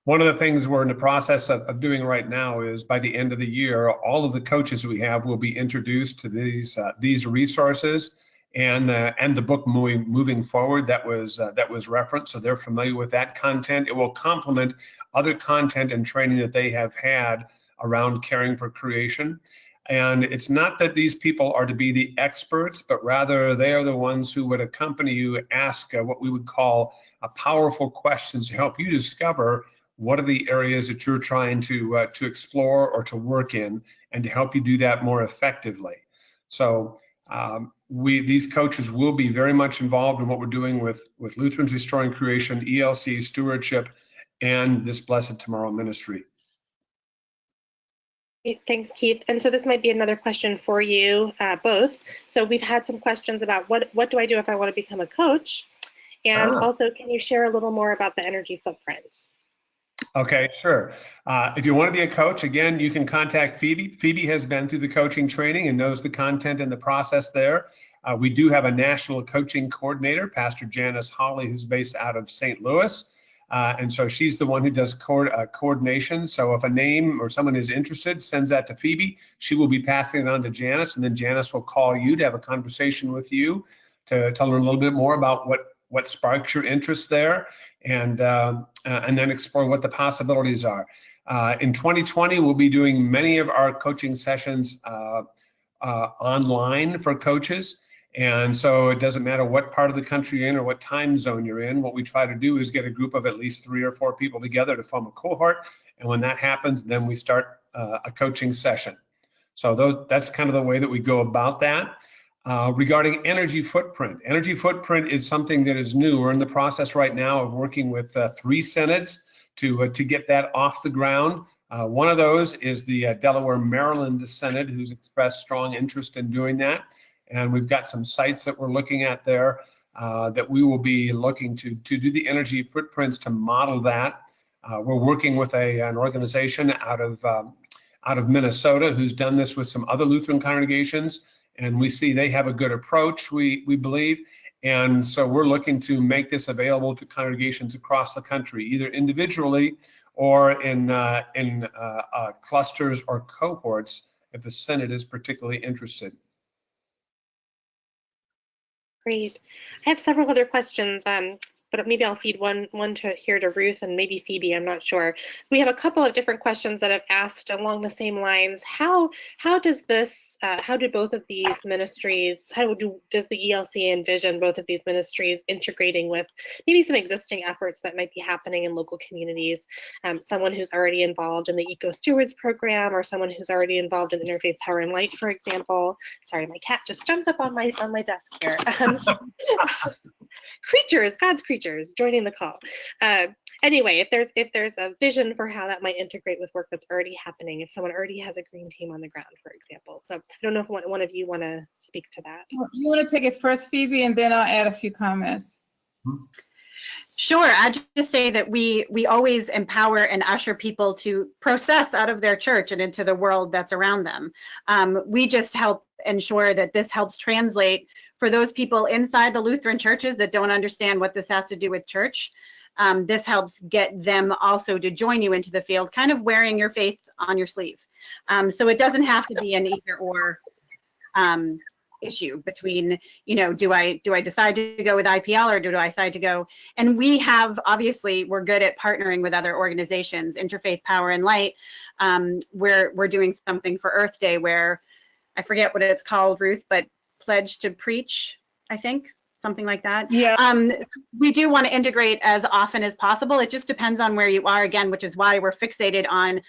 [SPEAKER 5] One of the things we're in the process of doing right now is by the end of the year, all of the coaches we have will be introduced to these resources and the book moving forward that was referenced, so they're familiar with that content. It will complement other content and training that they have had around caring for creation. And it's not that these people are to be the experts, but rather they are the ones who would accompany you, ask what we would call powerful questions to help you discover what are the areas that you're trying to explore or to work in, and to help you do that more effectively. So these coaches will be very much involved in what we're doing with Lutherans Restoring Creation, ELC, Stewardship, and this Blessed Tomorrow ministry.
[SPEAKER 2] Thanks, Keith. And so this might be another question for you both. So we've had some questions about what do I do if I want to become a coach? And also, can you share a little more about the energy footprint?
[SPEAKER 5] Okay, sure. If you want to be a coach, again, you can contact Phoebe. Phoebe has been through the coaching training and knows the content and the process there. We do have a national coaching coordinator, Pastor Janice Hawley, who's based out of St. Louis. And so she's the one who does coordination. So if a name or someone is interested, sends that to Phoebe. She will be passing it on to Janice, and then Janice will call you to have a conversation with you to learn a little bit more about what sparks your interest there, and then explore what the possibilities are. In 2020, we'll be doing many of our coaching sessions online for coaches. And so it doesn't matter what part of the country you're in or what time zone you're in. What we try to do is get a group of at least 3 or 4 people together to form a cohort. And when that happens, then we start a coaching session. So that's kind of the way that we go about that. Regarding energy footprint is something that is new. We're in the process right now of working with 3 synods to get that off the ground. One of those is the Delaware, Maryland Synod, who's expressed strong interest in doing that. And we've got some sites that we're looking at there that we will be looking to do the energy footprints to model that. We're working with an organization out of Minnesota who's done this with some other Lutheran congregations, and we see they have a good approach, we believe. And so we're looking to make this available to congregations across the country, either individually or in clusters or cohorts if the synod is particularly interested.
[SPEAKER 2] Great. I have several other questions, but maybe I'll feed one here to Ruth and maybe Phoebe, I'm not sure. We have a couple of different questions that I've asked along the same lines. How does how do both of these ministries, does the ELCA envision both of these ministries integrating with maybe some existing efforts that might be happening in local communities? Someone who's already involved in the Eco Stewards program, or someone who's already involved in Interfaith Power and Light, for example. Sorry, my cat just jumped up on my desk here. God's creatures, joining the call. Anyway, if there's a vision for how that might integrate with work that's already happening, if someone already has a green team on the ground, for example. So I don't know if one of you want to speak to that.
[SPEAKER 3] You want to take it first, Phoebe, and then I'll add a few comments.
[SPEAKER 4] Sure. I just say that we always empower and usher people to process out of their church and into the world that's around them. We just help ensure that this helps translate for those people inside the Lutheran churches that don't understand what this has to do with church. This helps get them also to join you into the field, kind of wearing your faith on your sleeve. So it doesn't have to be an either or issue between, you know, do I decide to go with IPL or do I decide to go? And we have, obviously, we're good at partnering with other organizations, Interfaith Power and Light. We're doing something for Earth Day where, I forget what it's called, Ruth, but Pledge to Preach, I think, something like that.
[SPEAKER 3] Yeah.
[SPEAKER 4] We do want to integrate as often as possible. It just depends on where you are, again, which is why we're fixated on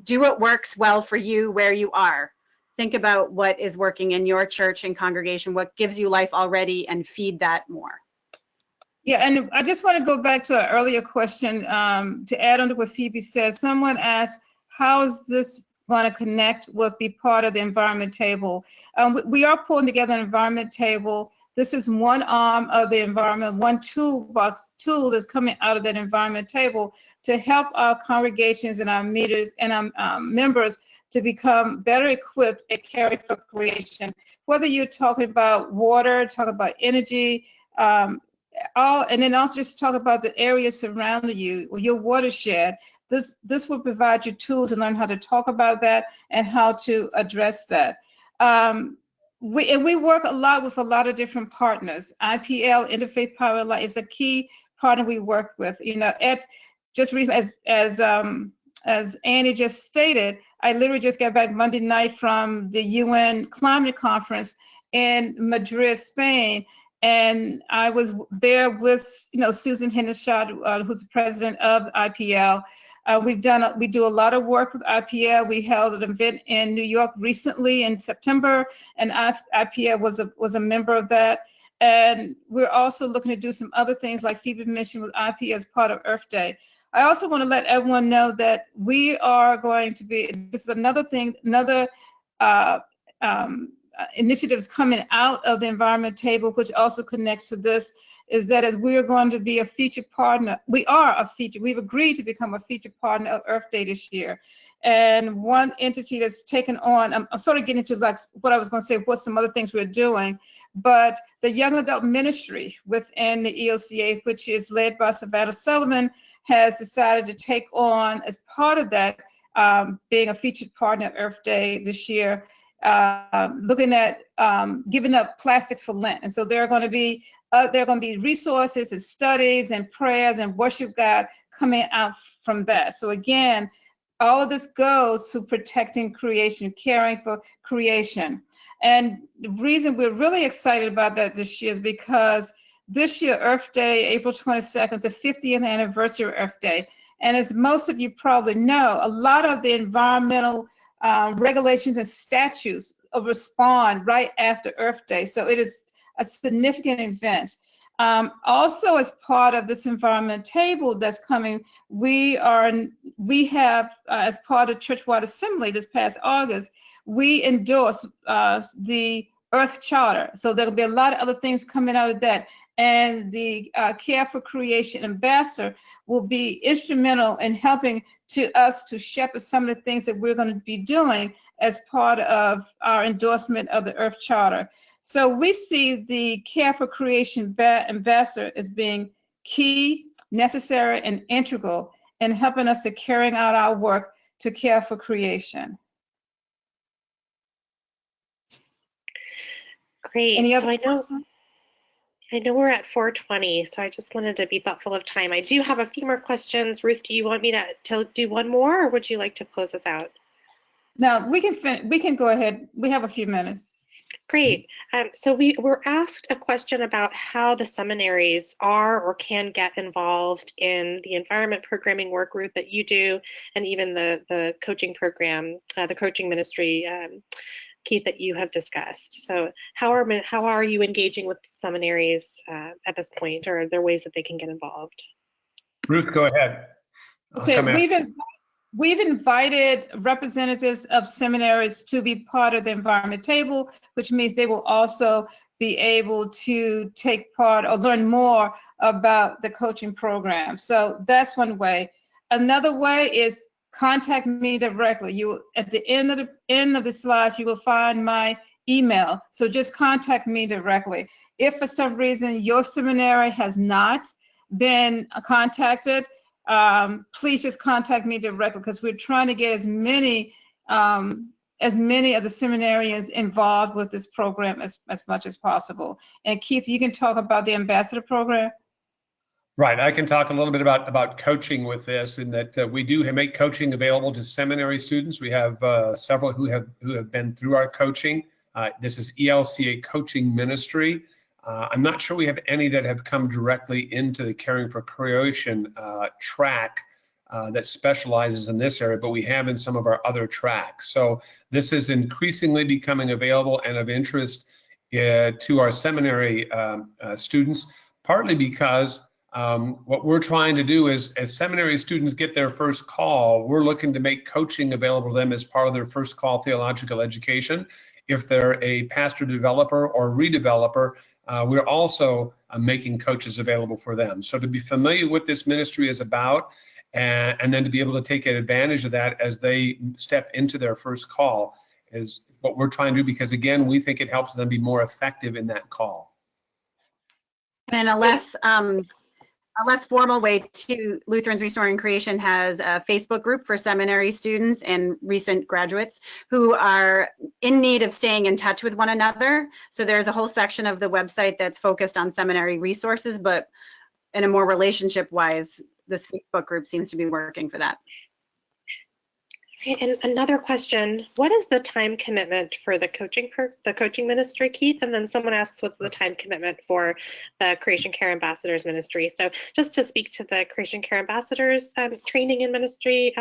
[SPEAKER 4] do what works well for you where you are. Think about what is working in your church and congregation, what gives you life already, and feed that more.
[SPEAKER 3] Yeah, and I just want to go back to an earlier question to add on to what Phoebe says. Someone asked, how is this going to connect with be part of the environment table? We are pulling together an environment table. This is one arm of the environment, one tool that's coming out of that environment table to help our congregations and our meters and our members to become better equipped at caring for creation. Whether you're talking about water, talk about energy, and then also just talk about the areas surrounding you, or your watershed. This will provide you tools to learn how to talk about that and how to address that. We work a lot with a lot of different partners. IPL, Interfaith Power and Light, is a key partner we work with. You know, just recently, as Annie just stated, I literally just got back Monday night from the UN Climate Conference in Madrid, Spain, and I was there with, you know, Susan Hendershot, who's the president of IPL. We do a lot of work with IPL. We held an event in New York recently in September, and IPL was a member of that. And we're also looking to do some other things, like Phoebe mentioned, with IPL as part of Earth Day. I also want to let everyone know that we are going to be, this is another thing, another initiatives coming out of the environment table, which also connects to this, is that as we are going to be a featured partner, we've agreed to become a featured partner of Earth Day this year. And one entity that's taken on, I'm sort of getting into like what I was going to say, what some other things we're doing, but the young adult ministry within the ELCA, which is led by Savannah Sullivan, has decided to take on, as part of that, being a featured partner of Earth Day this year, looking at giving up plastics for Lent. And so there are going to be resources and studies and prayers and worship God coming out from that. So again, all of this goes to protecting creation, caring for creation. And the reason we're really excited about that this year is because this year, Earth Day, April 22nd, is the 50th anniversary of Earth Day. And as most of you probably know, a lot of the environmental regulations and statutes respond right after Earth Day. So it is a significant event. Also, as part of this environment table that's coming, we have, as part of Churchwide Assembly this past August, we endorse the Earth Charter. So there'll be a lot of other things coming out of that. And the Care for Creation Ambassador will be instrumental in helping us to shepherd some of the things that we're going to be doing as part of our endorsement of the Earth Charter. So we see the Care for Creation Ambassador as being key, necessary, and integral in helping us to carrying out our work to care for creation.
[SPEAKER 2] Great.
[SPEAKER 3] Any other
[SPEAKER 2] so
[SPEAKER 3] questions?
[SPEAKER 2] I know we're at 4:20, so I just wanted to be thoughtful of time. I do have a few more questions. Ruth, do you want me to do one more, or would you like to close us out?
[SPEAKER 3] No, we can go ahead. We have a few minutes.
[SPEAKER 2] Great. So we were asked a question about how the seminaries are or can get involved in the environment programming work, Ruth, that you do, and even the coaching program, the coaching ministry, Keith, that you have discussed. So how are you engaging with seminaries at this point, or are there ways that they can get involved?
[SPEAKER 5] Ruth, go ahead.
[SPEAKER 3] Okay, we've invited representatives of seminaries to be part of the environment table, which means they will also be able to take part or learn more about the coaching program. So that's one way. Another way is contact me directly. You, at the end of the slides, you will find my email. So just contact me directly. If for some reason your seminary has not been contacted, please just contact me directly, because we're trying to get as many of the seminarians involved with this program as much as possible. And Keith, you can talk about the ambassador program.
[SPEAKER 5] Right, I can talk a little bit about coaching with this, in that we do make coaching available to seminary students. We have several who have been through our coaching. This is ELCA Coaching Ministry. I'm not sure we have any that have come directly into the Caring for Creation track that specializes in this area, but we have in some of our other tracks. So this is increasingly becoming available and of interest to our seminary students, partly because what we're trying to do is, as seminary students get their first call, we're looking to make coaching available to them as part of their first call theological education. If they're a pastor developer or redeveloper, we're also making coaches available for them. So to be familiar with this ministry is about, and then to be able to take advantage of that as they step into their first call is what we're trying to do, because again, we think it helps them be more effective in that call.
[SPEAKER 4] And a less formal way to Lutherans Restoring Creation has a Facebook group for seminary students and recent graduates who are in need of staying in touch with one another. So there's a whole section of the website that's focused on seminary resources, but in a more relationship-wise, this Facebook group seems to be working for that.
[SPEAKER 2] And another question, what is the time commitment for the coaching ministry, Keith? And then someone asks, what's the time commitment for the Creation Care Ambassadors ministry? So just to speak to the Creation Care Ambassadors training and ministry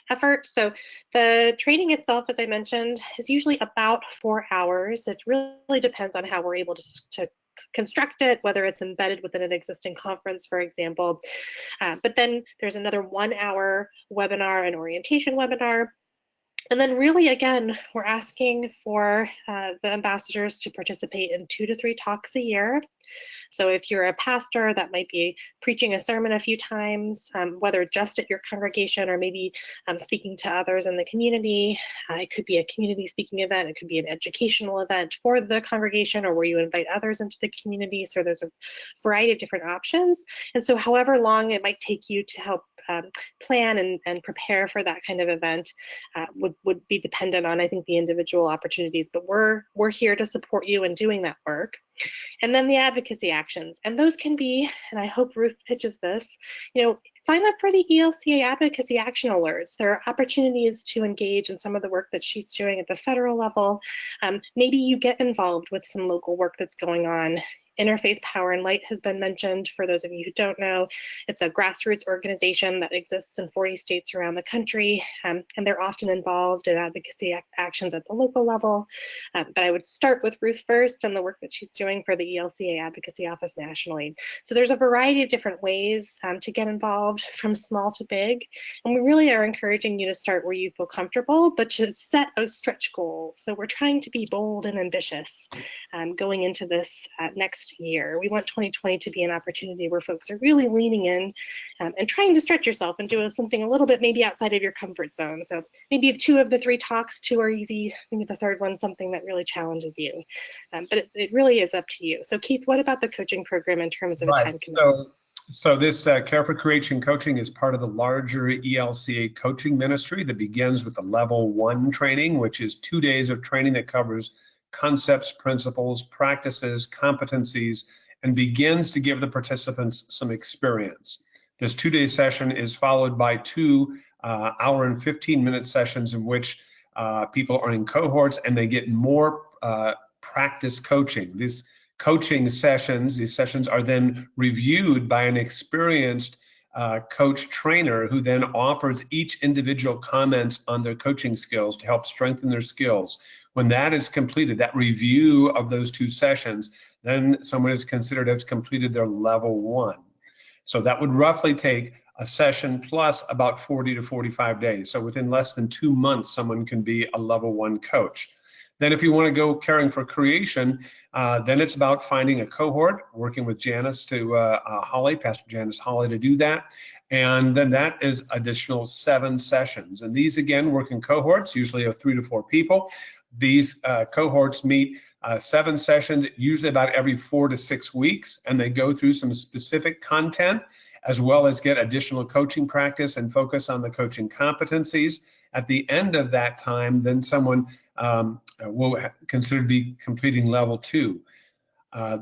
[SPEAKER 2] effort. So the training itself, as I mentioned, is usually about 4 hours. It really depends on how we're able to construct it, whether it's embedded within an existing conference, for example. But then there's another 1 hour webinar, an orientation webinar. And then really, again, we're asking for the ambassadors to participate in 2 to 3 talks a year. So if you're a pastor, that might be preaching a sermon a few times, whether just at your congregation or maybe speaking to others in the community. It could be a community speaking event. It could be an educational event for the congregation, or where you invite others into the community. So there's a variety of different options. And so however long it might take you to help plan and prepare for that kind of event would be dependent on, I think, the individual opportunities. But we're here to support you in doing that work. And then the advocacy actions, and those can be, and I hope Ruth pitches this, sign up for the ELCA Advocacy Action Alerts. There are opportunities to engage in some of the work that she's doing at the federal level. Maybe you get involved with some local work that's going on. Interfaith Power and Light has been mentioned. For those of you who don't know, it's a grassroots organization that exists in 40 states around the country, and they're often involved in advocacy actions at the local level. But I would start with Ruth first and the work that she's doing for the ELCA Advocacy Office nationally. So there's a variety of different ways to get involved, from small to big, and we really are encouraging you to start where you feel comfortable, but to set a stretch goal. So we're trying to be bold and ambitious going into this next year. We want 2020 to be an opportunity where folks are really leaning in and trying to stretch yourself and do something a little bit maybe outside of your comfort zone. So maybe 2 of the 3 talks, 2 are easy. Maybe the third one's something that really challenges you. But it really is up to you. So Keith, what about the coaching program in terms of a time commitment?
[SPEAKER 5] So this Care for Creation coaching is part of the larger ELCA coaching ministry that begins with the level 1 training, which is 2 days of training that covers concepts, principles, practices, competencies, and begins to give the participants some experience. This 2-day session is followed by 2 hour and 15-minute sessions in which people are in cohorts and they get more practice coaching. These sessions are then reviewed by an experienced coach trainer who then offers each individual comments on their coaching skills to help strengthen their skills. When that is completed, that review of those 2 sessions, then someone is considered to have completed their level 1. So that would roughly take a session plus about 40 to 45 days. So within less than 2 months, someone can be a level 1 coach. Then if you want to go caring for creation, then it's about finding a cohort, working with Janice Holly, Pastor Janice Holly, to do that. And then that is additional 7 sessions. And these, again, work in cohorts, usually of 3 to 4 people. These cohorts meet 7 sessions, usually about every 4 to 6 weeks, and they go through some specific content, as well as get additional coaching practice and focus on the coaching competencies. At the end of that time, then someone will consider to be completing level 2.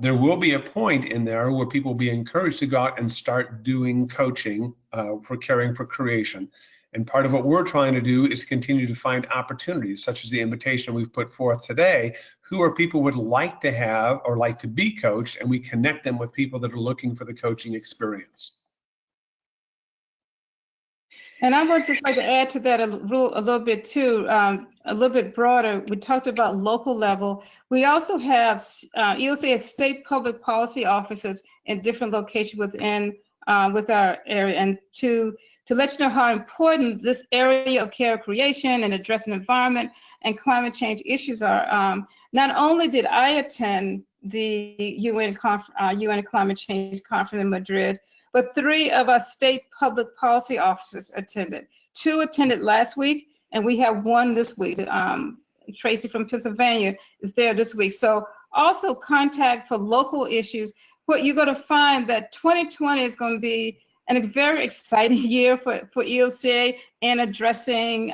[SPEAKER 5] There will be a point in there where people will be encouraged to go out and start doing coaching for caring for creation. And part of what we're trying to do is continue to find opportunities, such as the invitation we've put forth today. Who are people would like to have or like to be coached, and we connect them with people that are looking for the coaching experience.
[SPEAKER 3] And I would just like to add to that a little bit too, a little bit broader. We talked about local level. We also have ELCA state public policy officers in different locations within with our area, and to let you know how important this area of care creation and addressing environment and climate change issues are. Not only did I attend the UN Climate Change Conference in Madrid, but 3 of our state public policy officers attended. 2 attended last week, and we have 1 this week. Tracy from Pennsylvania is there this week. So also contact for local issues. What you're going to find that 2020 is going to be a very exciting year for ELCA in addressing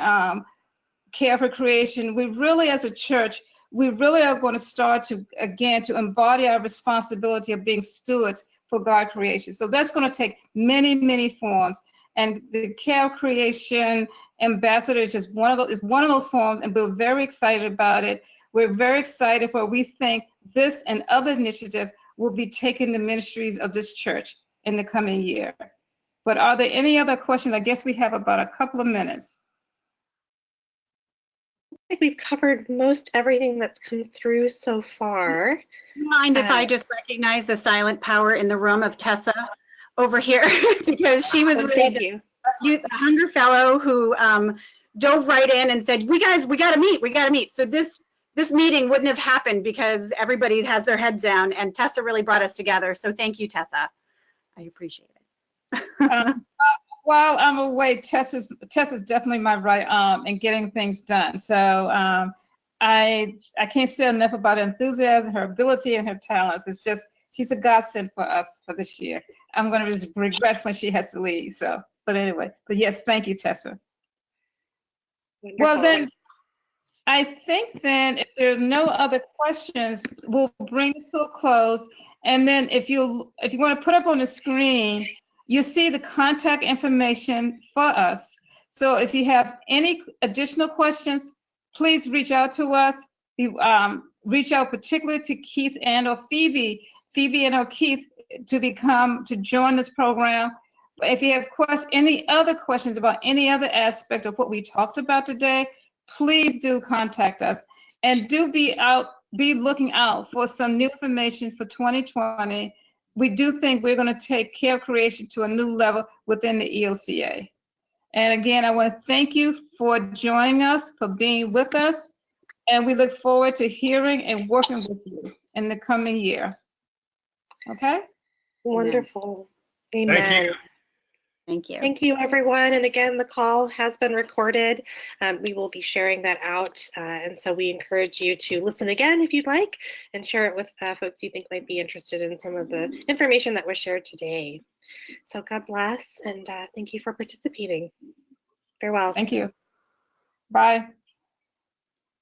[SPEAKER 3] care for creation. We really, as a church, we really are going to start to, again, to embody our responsibility of being stewards for God creation. So that's going to take many, many forms. And the care creation ambassador is just one of those forms, and we're very excited about it. We're very excited for we think this and other initiatives will be taking the ministries of this church in the coming year. But are there any other questions? I guess we have about a couple of minutes.
[SPEAKER 2] I think we've covered most everything that's come through so far.
[SPEAKER 4] Mind if I just recognize the silent power in the room of Tessa over here, because she was really a Hunger Fellow who dove right in and said, we got to meet. So this meeting wouldn't have happened because everybody has their heads down, and Tessa really brought us together. So thank you, Tessa. I appreciate it.
[SPEAKER 3] While I'm away, Tessa's definitely my right arm in getting things done. So I can't say enough about her enthusiasm, her ability, and her talents. It's just, she's a godsend for us for this year. I'm going to just regret when she has to leave. So, but anyway, but yes, thank you, Tessa. Wonderful. Well, then, I think then if there are no other questions, we'll bring this to a close. And then if you want to put up on the screen, you see the contact information for us. So if you have any additional questions, please reach out to us. Reach out particularly to Keith and or Phoebe and or Keith to join this program. If you have any other questions about any other aspect of what we talked about today, please do contact us, and do be looking out for some new information for 2020. We do think we're going to take care creation to a new level within the ELCA. And again, I want to thank you for joining us, for being with us, and we look forward to hearing and working with you in the coming years. Okay?
[SPEAKER 2] Wonderful. Amen.
[SPEAKER 5] Thank you.
[SPEAKER 4] Thank you.
[SPEAKER 2] Thank you, everyone. And again, the call has been recorded. We will be sharing that out. And so we encourage you to listen again if you'd like, and share it with folks you think might be interested in some of the information that was shared today. So God bless, and thank you for participating. Farewell.
[SPEAKER 3] Thank you. Bye.